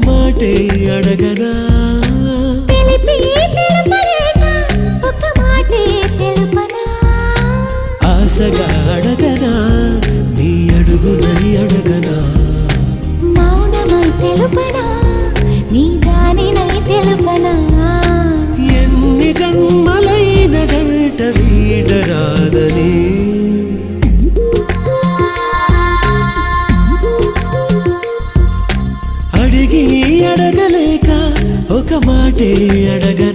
మాటే అడగనా తెలిపి తెలుపలేక ఒక మాటే తెలుపనా ఆశగా అడగనా నీ అడుగునై అడగనా మౌనమై తెలుపనా నీ దానినై తెలుపనా ఎన్ని జన్మలైన జంట వీడరాదని అడిగి అడగలేక ఒక మాటే అడగనా